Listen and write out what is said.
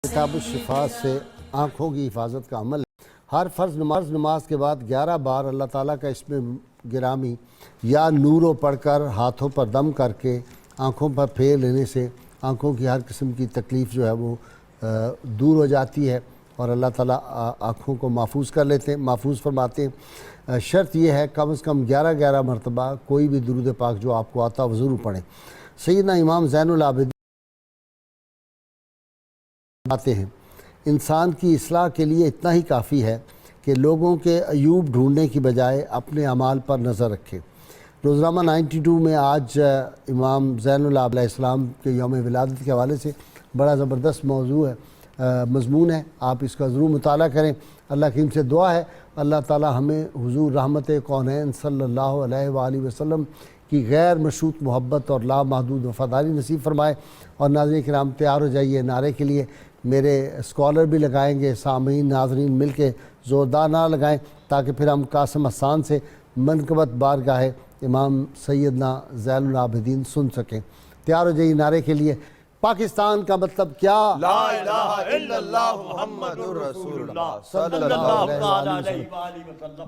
کتاب الشفا سے آنکھوں کی حفاظت کا عمل ہے۔ ہر فرض نماز کے بعد 11 بار اللہ تعالیٰ کا اسم گرامی یا نورو پڑھ کر ہاتھوں پر دم کر کے آنکھوں پر پھیر لینے سے آنکھوں کی ہر قسم کی تکلیف جو ہے وہ دور ہو جاتی ہے اور اللہ تعالیٰ آنکھوں کو محفوظ فرماتے ہیں۔ شرط یہ ہے کم از کم 11 مرتبہ کوئی بھی درود پاک جو آپ کو آتا وہ ضرور پڑھیں۔ سیدنا امام زین العابدین آتے ہیں انسان کی اصلاح کے لیے اتنا ہی کافی ہے کہ لوگوں کے عیوب ڈھونڈنے کی بجائے اپنے اعمال پر نظر رکھے۔ روزنامہ 92 میں آج امام زین العابدین علیہ السلام کے یوم ولادت کے حوالے سے بڑا زبردست موضوع ہے، مضمون ہے، آپ اس کا ضرور مطالعہ کریں۔ اللہ کریم سے دعا ہے اللہ تعالی ہمیں حضور رحمت کونین صلی اللہ علیہ وآلہ وسلم کی غیر مشروط محبت اور لامحدود وفاداری نصیب فرمائے۔ اور ناظرین کرام تیار ہو جائیے نعرے کے لیے، میرے اسکالر بھی لگائیں گے، سامعین ناظرین مل کے زوردار نعرہ لگائیں تاکہ پھر ہم قاسم حسان سے منقبت بارگاہ امام سیدنا زین العابدین سن سکیں۔ تیار ہو جائیے نعرے کے لیے۔ پاکستان کا مطلب کیا؟ لا الہ الا اللہ محمد رسول اللہ صلی اللہ علیہ وسلم۔